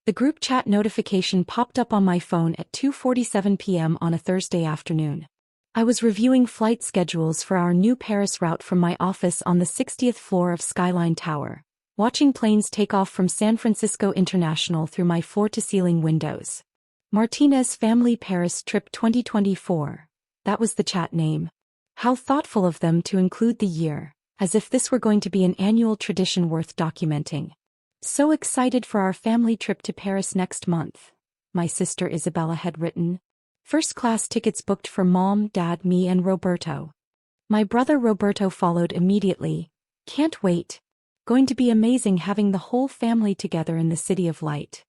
The group chat notification popped up on my phone at 2:47 p.m. on a Thursday afternoon. I was reviewing flight schedules for our new Paris route from my office on the 60th floor of Skyline Tower, watching planes take off from San Francisco International through my floor-to-ceiling windows. Martinez Family Paris Trip 2024. That was the chat name. How thoughtful of them to include the year, as if this were going to be an annual tradition worth documenting. So excited for our family trip to Paris next month, my sister Isabella had written. First-class tickets booked for Mom, Dad, me and Roberto. My brother Roberto followed immediately. Can't wait. Going to be amazing having the whole family together in the City of Light.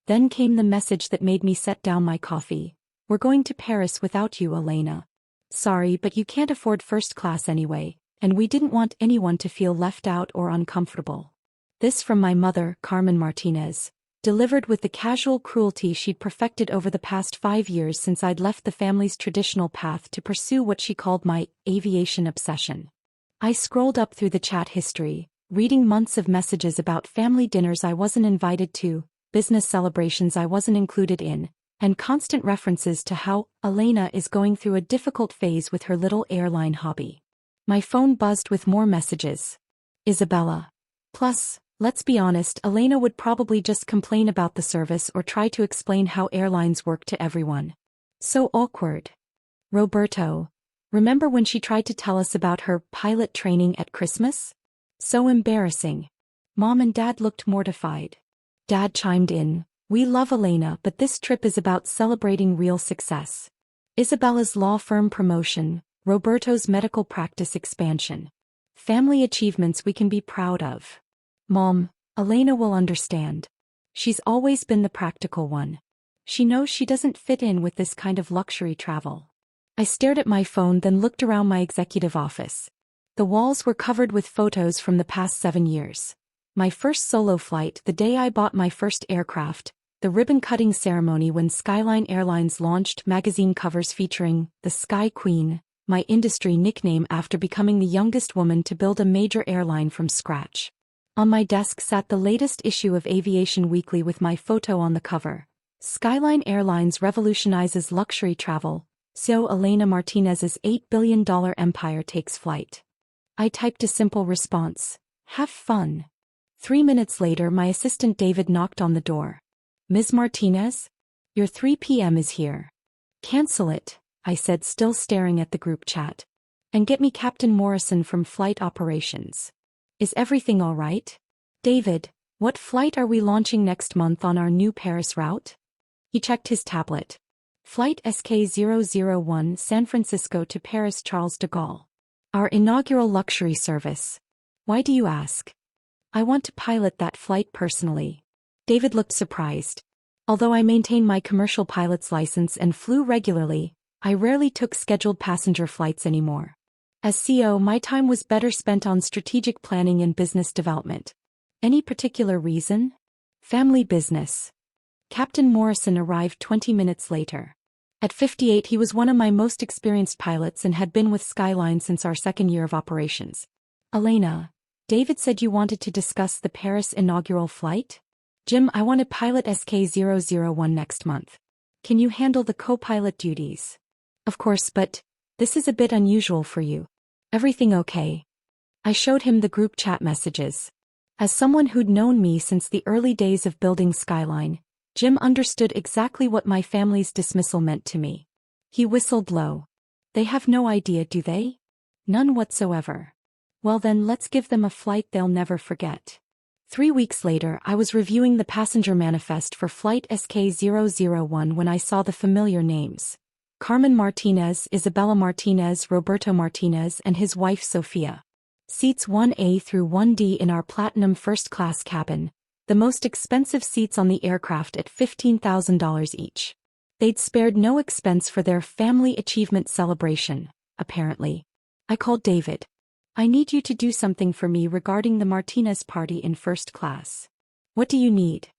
Then came the message that made me set down my coffee. We're going to Paris without you, Elena. Sorry, but you can't afford first class anyway, and we didn't want anyone to feel left out or uncomfortable. This from my mother, Carmen Martinez, delivered with the casual cruelty she'd perfected over the past 5 years since I'd left the family's traditional path to pursue what she called my aviation obsession. I scrolled up through the chat history, reading months of messages about family dinners I wasn't invited to, business celebrations I wasn't included in, and constant references to how Elena is going through a difficult phase with her little airline hobby. My phone buzzed with more messages. Isabella. Plus, let's be honest, Elena would probably just complain about the service or try to explain how airlines work to everyone. So awkward. Roberto. Remember when she tried to tell us about her pilot training at Christmas? So embarrassing. Mom and Dad looked mortified. Dad chimed in. We love Elena, but this trip is about celebrating real success. Isabella's law firm promotion, Roberto's medical practice expansion. Family achievements we can be proud of. Mom, Elena will understand. She's always been the practical one. She knows she doesn't fit in with this kind of luxury travel. I stared at my phone, then looked around my executive office. The walls were covered with photos from the past 7 years. My first solo flight, the day I bought my first aircraft, the ribbon-cutting ceremony when Skyline Airlines launched magazine covers featuring the Sky Queen, my industry nickname after becoming the youngest woman to build a major airline from scratch. On my desk sat the latest issue of Aviation Weekly with my photo on the cover. Skyline Airlines revolutionizes luxury travel, so Elena Martinez's $8 billion empire takes flight. I typed a simple response. Have fun. 3 minutes later, my assistant David knocked on the door. Ms. Martinez? Your 3 p.m. is here. Cancel it, I said, still staring at the group chat. And get me Captain Morrison from Flight Operations. Is everything all right? David, what flight are we launching next month on our new Paris route? He checked his tablet. Flight SK001 San Francisco to Paris Charles de Gaulle. Our inaugural luxury service. Why do you ask? I want to pilot that flight personally. David looked surprised. Although I maintain my commercial pilot's license and flew regularly, I rarely took scheduled passenger flights anymore. As CEO, my time was better spent on strategic planning and business development. Any particular reason? Family business. Captain Morrison arrived 20 minutes later. At 58, he was one of my most experienced pilots and had been with Skyline since our 2nd year of operations. Elena, David said you wanted to discuss the Paris inaugural flight? Jim, I want to pilot SK001 next month. Can you handle the co-pilot duties? Of course, but this is a bit unusual for you. Everything okay? I showed him the group chat messages. As someone who'd known me since the early days of building Skyline, Jim understood exactly what my family's dismissal meant to me. He whistled low. They have no idea, do they? None whatsoever. Well then, let's give them a flight they'll never forget. 3 weeks later, I was reviewing the passenger manifest for flight SK001 when I saw the familiar names. Carmen Martinez, Isabella Martinez, Roberto Martinez, and his wife Sofia. Seats 1A through 1D in our platinum first-class cabin, the most expensive seats on the aircraft at $15,000 each. They'd spared no expense for their family achievement celebration, apparently. I called David. I need you to do something for me regarding the Martinez party in first class. What do you need?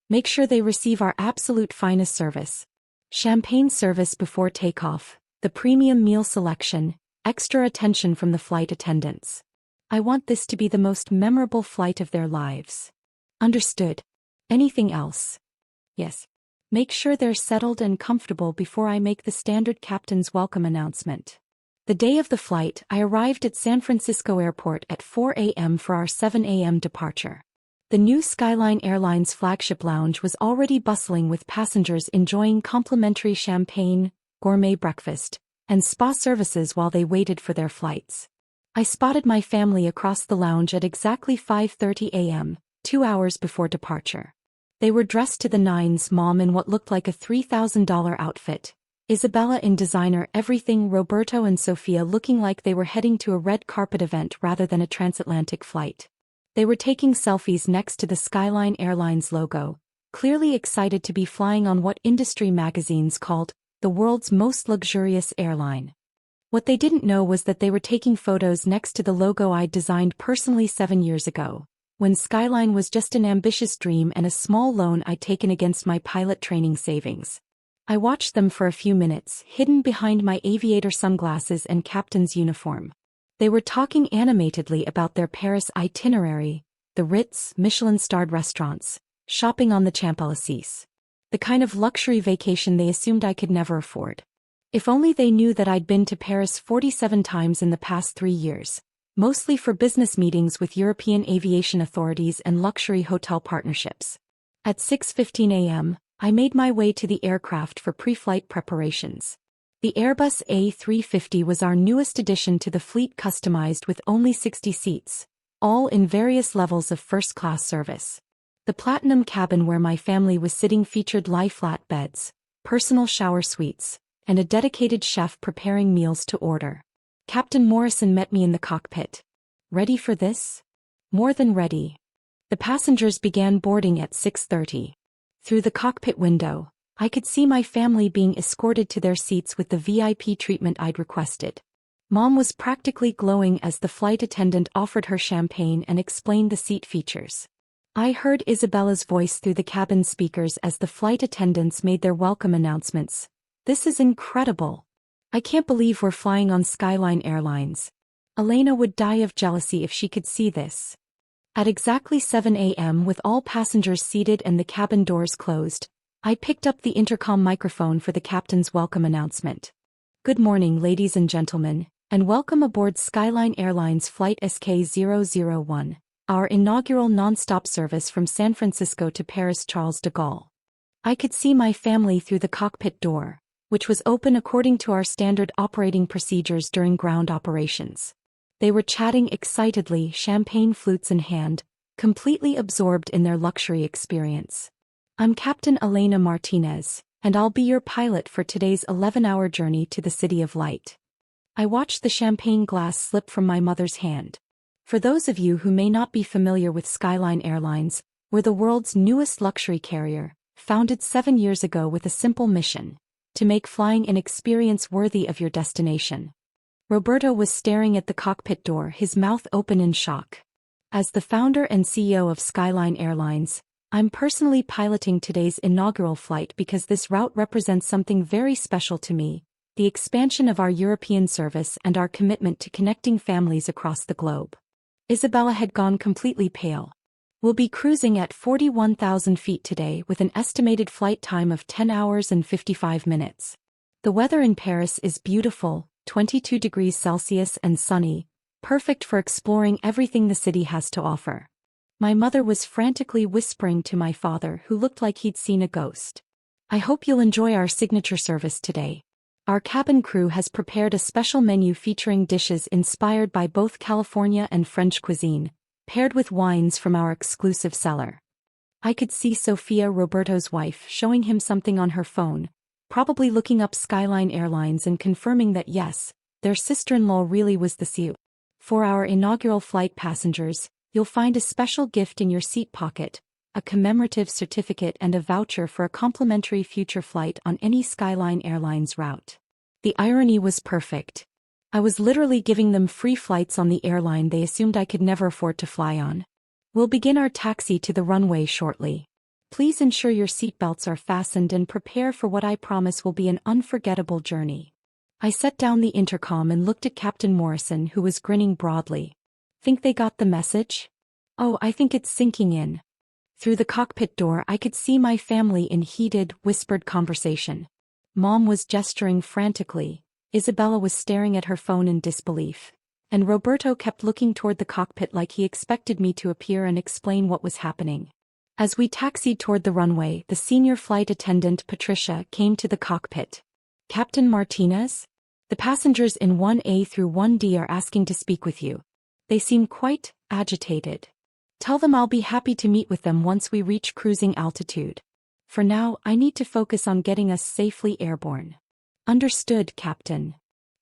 Make sure they receive our absolute finest service. Champagne service before takeoff, the premium meal selection, extra attention from the flight attendants. I want this to be the most memorable flight of their lives. Understood. Anything else? Yes. Make sure they're settled and comfortable before I make the standard captain's welcome announcement. The day of the flight, I arrived at San Francisco Airport at 4 a.m. for our 7 a.m. departure. The new Skyline Airlines flagship lounge was already bustling with passengers enjoying complimentary champagne, gourmet breakfast, and spa services while they waited for their flights. I spotted my family across the lounge at exactly 5:30 a.m., 2 hours before departure. They were dressed to the nines, Mom in what looked like a $3,000 outfit, Isabella in designer everything, Roberto and Sophia looking like they were heading to a red carpet event rather than a transatlantic flight. They were taking selfies next to the Skyline Airlines logo, clearly excited to be flying on what industry magazines called the world's most luxurious airline. What they didn't know was that they were taking photos next to the logo I'd designed personally 7 years ago, when Skyline was just an ambitious dream and a small loan I'd taken against my pilot training savings. I watched them for a few minutes, hidden behind my aviator sunglasses and captain's uniform. They were talking animatedly about their Paris itinerary, the Ritz, Michelin-starred restaurants, shopping on the Champs-Élysées. The kind of luxury vacation they assumed I could never afford. If only they knew that I'd been to Paris 47 times in the past 3 years, mostly for business meetings with European aviation authorities and luxury hotel partnerships. At 6:15 a.m., I made my way to the aircraft for pre-flight preparations. The Airbus A350 was our newest addition to the fleet, customized with only 60 seats, all in various levels of first-class service. The platinum cabin where my family was sitting featured lie-flat beds, personal shower suites, and a dedicated chef preparing meals to order. Captain Morrison met me in the cockpit. Ready for this? More than ready. The passengers began boarding at 6:30. Through the cockpit window, I could see my family being escorted to their seats with the VIP treatment I'd requested. Mom was practically glowing as the flight attendant offered her champagne and explained the seat features. I heard Isabella's voice through the cabin speakers as the flight attendants made their welcome announcements. This is incredible. I can't believe we're flying on Skyline Airlines. Elena would die of jealousy if she could see this. At exactly 7 a.m., with all passengers seated and the cabin doors closed, I picked up the intercom microphone for the captain's welcome announcement. Good morning, ladies and gentlemen, and welcome aboard Skyline Airlines Flight SK001, our inaugural non-stop service from San Francisco to Paris Charles de Gaulle. I could see my family through the cockpit door, which was open according to our standard operating procedures during ground operations. They were chatting excitedly, champagne flutes in hand, completely absorbed in their luxury experience. I'm Captain Elena Martinez, and I'll be your pilot for today's 11-hour journey to the City of Light. I watched the champagne glass slip from my mother's hand. For those of you who may not be familiar with Skyline Airlines, we're the world's newest luxury carrier, founded 7 years ago with a simple mission: to make flying an experience worthy of your destination. Roberto was staring at the cockpit door, his mouth open in shock. As the founder and CEO of Skyline Airlines, I'm personally piloting today's inaugural flight because this route represents something very special to me: the expansion of our European service and our commitment to connecting families across the globe. Isabella had gone completely pale. We'll be cruising at 41,000 feet today with an estimated flight time of 10 hours and 55 minutes. The weather in Paris is beautiful, 22 degrees Celsius and sunny, perfect for exploring everything the city has to offer. My mother was frantically whispering to my father, who looked like he'd seen a ghost. I hope you'll enjoy our signature service today. Our cabin crew has prepared a special menu featuring dishes inspired by both California and French cuisine, paired with wines from our exclusive cellar. I could see Sophia, Roberto's wife, showing him something on her phone, probably looking up Skyline Airlines and confirming that yes, their sister-in-law really was the CEO. For our inaugural flight passengers, you'll find a special gift in your seat pocket, a commemorative certificate and a voucher for a complimentary future flight on any Skyline Airlines route. The irony was perfect. I was literally giving them free flights on the airline they assumed I could never afford to fly on. We'll begin our taxi to the runway shortly. Please ensure your seatbelts are fastened and prepare for what I promise will be an unforgettable journey. I set down the intercom and looked at Captain Morrison, who was grinning broadly. Think they got the message? Oh, I think it's sinking in. Through the cockpit door I could see my family in heated, whispered conversation. Mom was gesturing frantically, Isabella was staring at her phone in disbelief, and Roberto kept looking toward the cockpit like he expected me to appear and explain what was happening. As we taxied toward the runway, the senior flight attendant, Patricia, came to the cockpit. "Captain Martinez? The passengers in 1A through 1D are asking to speak with you. They seem quite agitated. Tell them I'll be happy to meet with them once we reach cruising altitude. For now, I need to focus on getting us safely airborne." "Understood, Captain."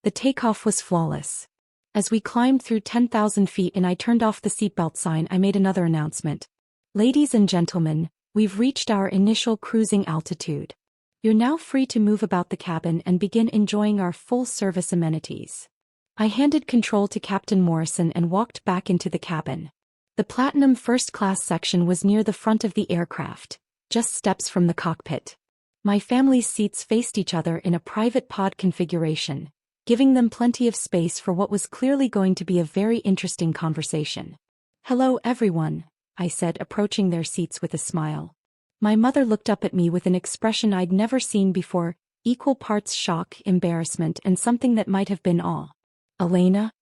The takeoff was flawless. As we climbed through 10,000 feet and I turned off the seatbelt sign, I made another announcement. "Ladies and gentlemen, we've reached our initial cruising altitude. You're now free to move about the cabin and begin enjoying our full-service amenities." I handed control to Captain Morrison and walked back into the cabin. The Platinum First Class section was near the front of the aircraft, just steps from the cockpit. My family's seats faced each other in a private pod configuration, giving them plenty of space for what was clearly going to be a very interesting conversation. "Hello everyone," I said, approaching their seats with a smile. My mother looked up at me with an expression I'd never seen before, equal parts shock, embarrassment, and something that might have been awe. "Elena?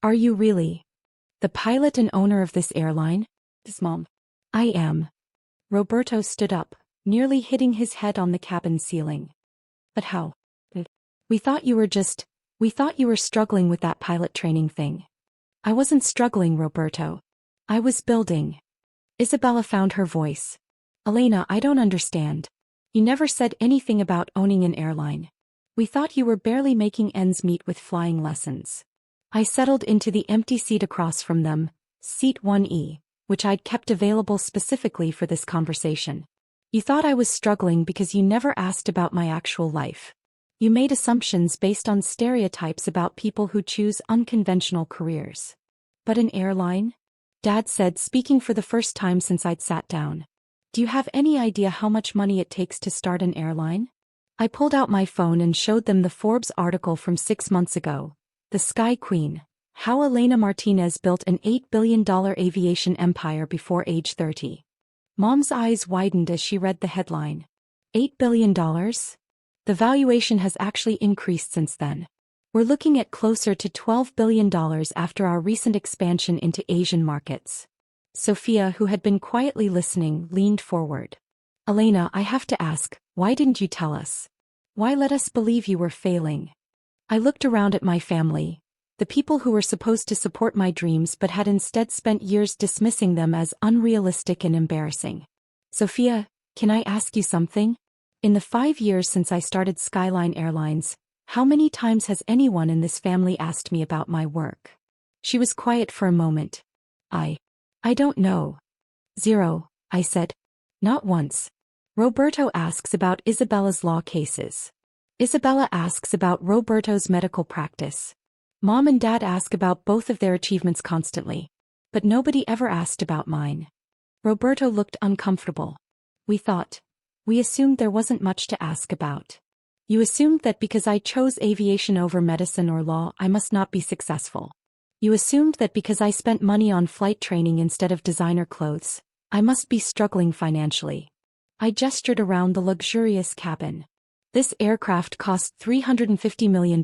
Are you really the pilot and owner of this airline?" "Yes, Mom." "I am." Roberto stood up, nearly hitting his head on the cabin ceiling. "But how? We thought you were struggling with that pilot training thing." "I wasn't struggling, Roberto. I was building." Isabella found her voice. "Elena, I don't understand. You never said anything about owning an airline. We thought you were barely making ends meet with flying lessons." I settled into the empty seat across from them, seat 1E, which I'd kept available specifically for this conversation. "You thought I was struggling because you never asked about my actual life. You made assumptions based on stereotypes about people who choose unconventional careers." "But an airline?" Dad said, speaking for the first time since I'd sat down. "Do you have any idea how much money it takes to start an airline?" I pulled out my phone and showed them the Forbes article from 6 months ago, "The Sky Queen: How Elena Martinez Built an $8 billion Aviation Empire Before Age 30. Mom's eyes widened as she read the headline. $8 billion? The valuation has actually increased since then. We're looking at closer to $12 billion after our recent expansion into Asian markets. Sophia, who had been quietly listening, leaned forward. "Elena, I have to ask, why didn't you tell us? Why let us believe you were failing?" I looked around at my family, the people who were supposed to support my dreams but had instead spent years dismissing them as unrealistic and embarrassing. "Sophia, can I ask you something? In the 5 years since I started Skyline Airlines, how many times has anyone in this family asked me about my work?" She was quiet for a moment. I don't know." "Zero," I said. "Not once. Roberto asks about Isabella's law cases. Isabella asks about Roberto's medical practice. Mom and Dad ask about both of their achievements constantly. But nobody ever asked about mine." Roberto looked uncomfortable. We assumed there wasn't much to ask about. You assumed that because I chose aviation over medicine or law, I must not be successful. You assumed that because I spent money on flight training instead of designer clothes, I must be struggling financially." I gestured around the luxurious cabin. "This aircraft cost $350 million.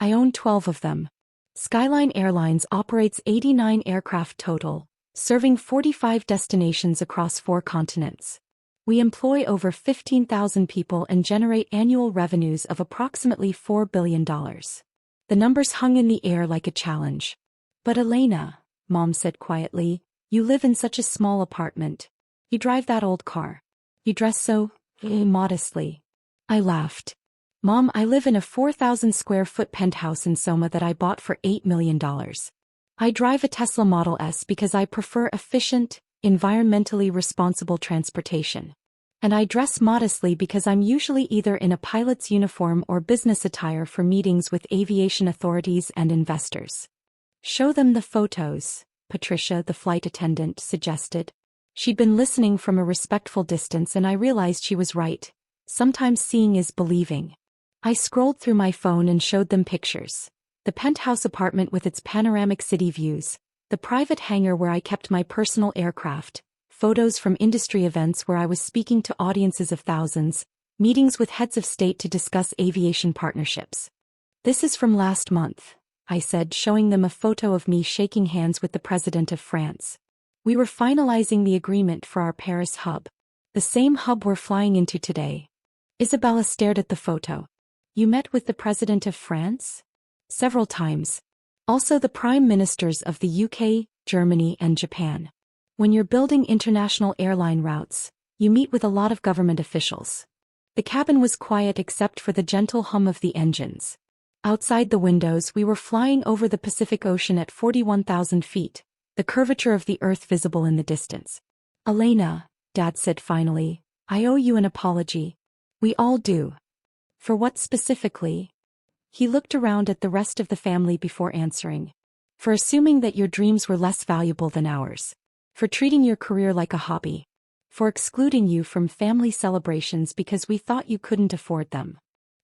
I own 12 of them. Skyline Airlines operates 89 aircraft total, serving 45 destinations across 4 continents. We employ over 15,000 people and generate annual revenues of approximately $4 billion. The numbers hung in the air like a challenge. "But Elena," Mom said quietly, "you live in such a small apartment. You drive that old car. You dress so modestly." I laughed. "Mom, I live in a 4,000 square foot penthouse in Soma that I bought for $8 million. I drive a Tesla Model S because I prefer efficient, environmentally responsible transportation. And I dress modestly because I'm usually either in a pilot's uniform or business attire for meetings with aviation authorities and investors." "Show them the photos," Patricia, the flight attendant, suggested. She'd been listening from a respectful distance and I realized she was right. Sometimes seeing is believing. I scrolled through my phone and showed them pictures. The penthouse apartment with its panoramic city views, the private hangar where I kept my personal aircraft, photos from industry events where I was speaking to audiences of thousands, meetings with heads of state to discuss aviation partnerships. This is from last month, I said, showing them a photo of me shaking hands with the president of France. We were finalizing the agreement for our Paris hub. The same hub we're flying into today. Isabella stared at the photo. You met with the president of France? Several times. Also the prime ministers of the UK, Germany and Japan. When you're building international airline routes, you meet with a lot of government officials. The cabin was quiet except for the gentle hum of the engines. Outside the windows we were flying over the Pacific Ocean at 41,000 feet, the curvature of the Earth visible in the distance. Elena, Dad said finally, I owe you an apology. We all do. For what specifically? He looked around at the rest of the family before answering. For assuming that your dreams were less valuable than ours. For treating your career like a hobby. For excluding you from family celebrations because we thought you couldn't afford them.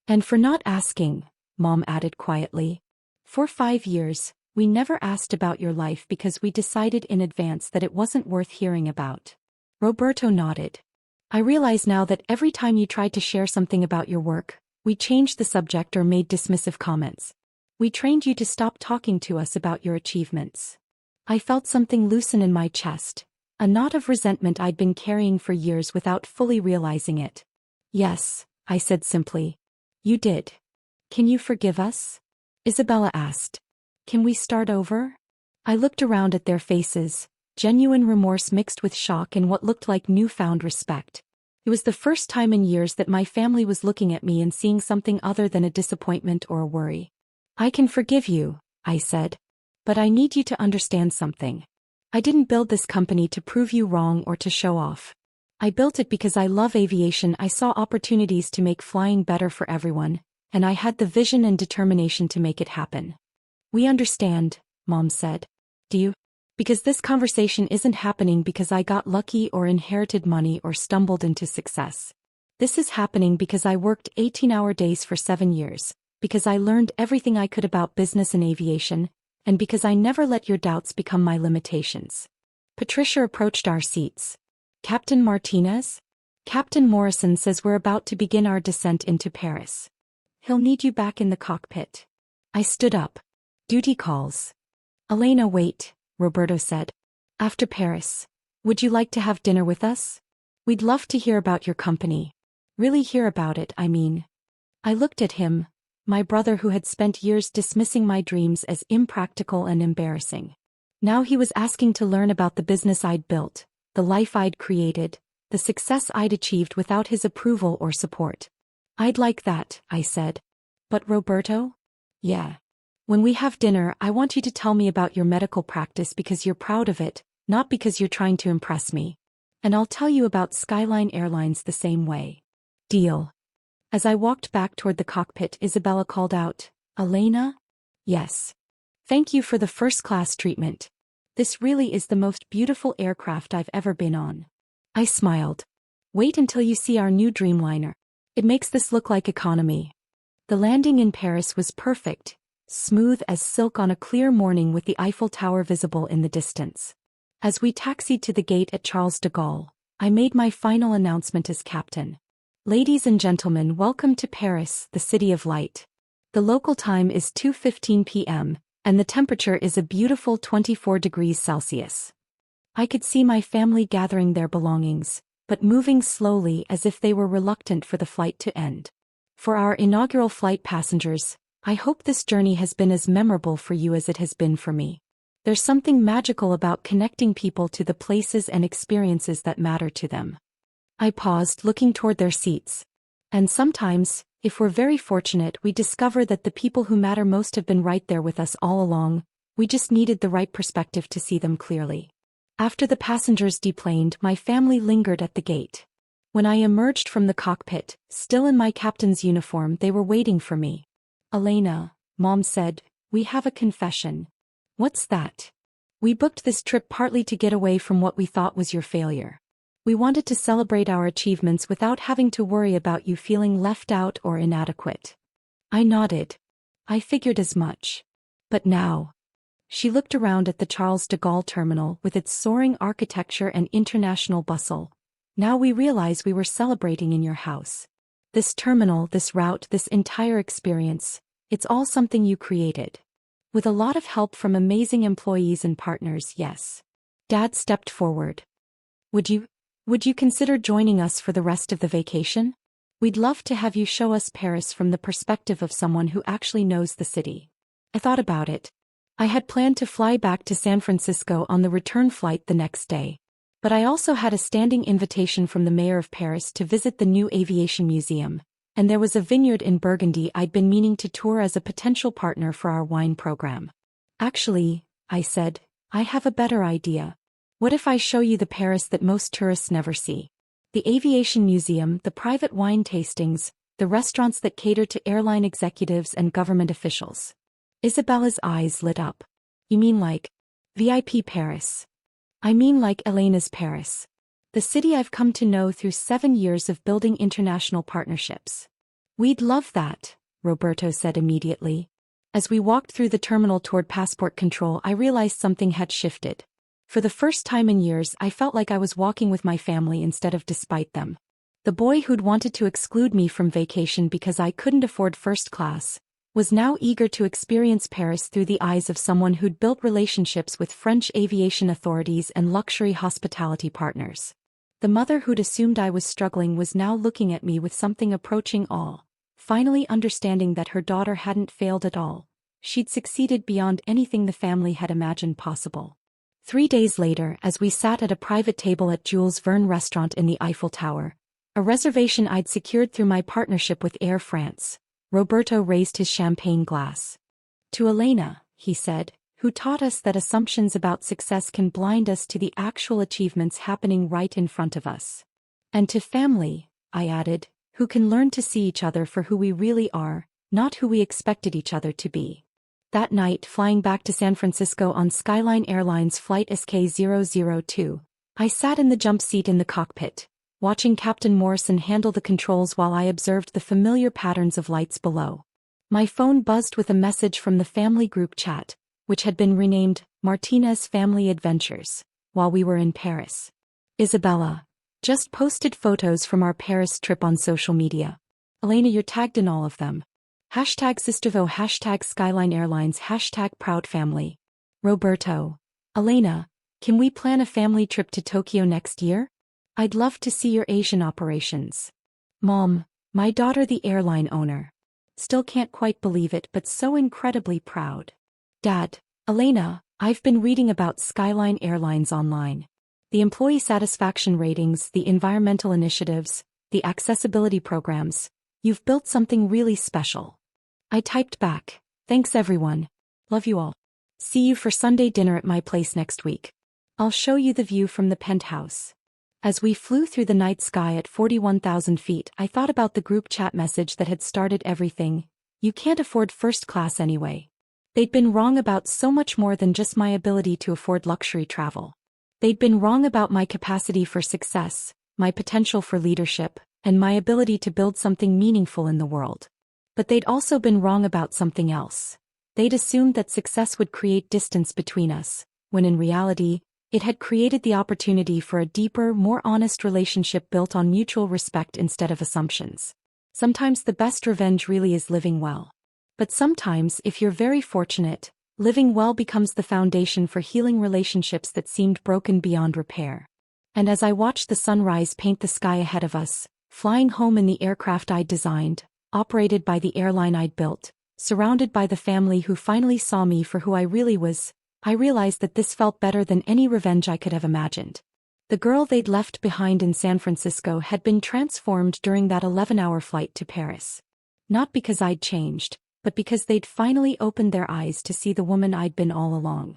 And for not asking, Mom added quietly. For 5 years, we never asked about your life because we decided in advance that it wasn't worth hearing about. Roberto nodded. I realize now that every time you tried to share something about your work, we changed the subject or made dismissive comments. We trained you to stop talking to us about your achievements. I felt something loosen in my chest, a knot of resentment I'd been carrying for years without fully realizing it. Yes, I said simply. You did. Can you forgive us? Isabella asked. Can we start over? I looked around at their faces. Genuine remorse mixed with shock and what looked like newfound respect. It was the first time in years that my family was looking at me and seeing something other than a disappointment or a worry. I can forgive you, I said. But I need you to understand something. I didn't build this company to prove you wrong or to show off. I built it because I love aviation. I saw opportunities to make flying better for everyone, and I had the vision and determination to make it happen. We understand, Mom said. Do you? Because this conversation isn't happening because I got lucky or inherited money or stumbled into success. This is happening because I worked 18-hour days for 7 years, because I learned everything I could about business and aviation, and because I never let your doubts become my limitations. Patricia approached our seats. Captain Martinez? Captain Morrison says we're about to begin our descent into Paris. He'll need you back in the cockpit. I stood up. Duty calls. Elena, wait. Roberto said. After Paris, would you like to have dinner with us? We'd love to hear about your company. Really hear about it, I mean. I looked at him, my brother who had spent years dismissing my dreams as impractical and embarrassing. Now he was asking to learn about the business I'd built, the life I'd created, the success I'd achieved without his approval or support. I'd like that, I said. But Roberto? Yeah. When we have dinner, I want you to tell me about your medical practice because you're proud of it, not because you're trying to impress me. And I'll tell you about Skyline Airlines the same way. Deal. As I walked back toward the cockpit, Isabella called out, Elena? Yes. Thank you for the first-class treatment. This really is the most beautiful aircraft I've ever been on. I smiled. Wait until you see our new Dreamliner. It makes this look like economy. The landing in Paris was perfect. Smooth as silk on a clear morning with the Eiffel Tower visible in the distance. As we taxied to the gate at Charles de Gaulle, I made my final announcement as captain. Ladies and gentlemen, welcome to Paris, the city of light. The local time is 2:15 p.m., and the temperature is a beautiful 24 degrees Celsius. I could see my family gathering their belongings, but moving slowly as if they were reluctant for the flight to end. For our inaugural flight passengers, I hope this journey has been as memorable for you as it has been for me. There's something magical about connecting people to the places and experiences that matter to them. I paused, looking toward their seats. And sometimes, if we're very fortunate, we discover that the people who matter most have been right there with us all along. We just needed the right perspective to see them clearly. After the passengers deplaned, my family lingered at the gate. When I emerged from the cockpit, still in my captain's uniform, they were waiting for me. Elena, Mom said, we have a confession. What's that? We booked this trip partly to get away from what we thought was your failure. We wanted to celebrate our achievements without having to worry about you feeling left out or inadequate. I nodded. I figured as much. But now. She looked around at the Charles de Gaulle terminal with its soaring architecture and international bustle. Now we realize we were celebrating in your house. This terminal, this route, this entire experience, it's all something you created. With a lot of help from amazing employees and partners, yes. Dad stepped forward. Would you consider joining us for the rest of the vacation? We'd love to have you show us Paris from the perspective of someone who actually knows the city. I thought about it. I had planned to fly back to San Francisco on the return flight the next day. But I also had a standing invitation from the mayor of Paris to visit the new aviation museum, and there was a vineyard in Burgundy I'd been meaning to tour as a potential partner for our wine program. Actually, I said, I have a better idea. What if I show you the Paris that most tourists never see? The aviation museum, the private wine tastings, the restaurants that cater to airline executives and government officials. Isabella's eyes lit up. You mean like VIP Paris? I mean like Elena's Paris. The city I've come to know through 7 years of building international partnerships. We'd love that, Roberto said immediately. As we walked through the terminal toward passport control, I realized something had shifted. For the first time in years, I felt like I was walking with my family instead of despite them. The boy who'd wanted to exclude me from vacation because I couldn't afford first class was now eager to experience Paris through the eyes of someone who'd built relationships with French aviation authorities and luxury hospitality partners. The mother who'd assumed I was struggling was now looking at me with something approaching awe, finally understanding that her daughter hadn't failed at all. She'd succeeded beyond anything the family had imagined possible. 3 days later, as we sat at a private table at Jules Verne restaurant in the Eiffel Tower, a reservation I'd secured through my partnership with Air France, Roberto raised his champagne glass. To Elena, he said, who taught us that assumptions about success can blind us to the actual achievements happening right in front of us. And to family, I added, who can learn to see each other for who we really are, not who we expected each other to be. That night, flying back to San Francisco on Skyline Airlines Flight SK002, I sat in the jump seat in the cockpit, watching Captain Morrison handle the controls while I observed the familiar patterns of lights below. My phone buzzed with a message from the family group chat, which had been renamed Martinez Family Adventures, while we were in Paris. Isabella just posted photos from our Paris trip on social media. Elena, you're tagged in all of them. #Sistervo, #Skyline Airlines, #ProudFamily. Roberto. Elena, can we plan a family trip to Tokyo next year? I'd love to see your Asian operations. Mom, my daughter the airline owner. Still can't quite believe it but so incredibly proud. Dad, Elena, I've been reading about Skyline Airlines online. The employee satisfaction ratings, the environmental initiatives, the accessibility programs. You've built something really special. I typed back, thanks everyone. Love you all. See you for Sunday dinner at my place next week. I'll show you the view from the penthouse. As we flew through the night sky at 41,000 feet, I thought about the group chat message that had started everything. You can't afford first class anyway. They'd been wrong about so much more than just my ability to afford luxury travel. They'd been wrong about my capacity for success, my potential for leadership, and my ability to build something meaningful in the world. But they'd also been wrong about something else. They'd assumed that success would create distance between us, when in reality, it had created the opportunity for a deeper, more honest relationship built on mutual respect instead of assumptions. Sometimes the best revenge really is living well. But sometimes, if you're very fortunate, living well becomes the foundation for healing relationships that seemed broken beyond repair. And as I watched the sunrise paint the sky ahead of us, flying home in the aircraft I'd designed, operated by the airline I'd built, surrounded by the family who finally saw me for who I really was, I realized that this felt better than any revenge I could have imagined. The girl they'd left behind in San Francisco had been transformed during that 11-hour flight to Paris. Not because I'd changed, but because they'd finally opened their eyes to see the woman I'd been all along.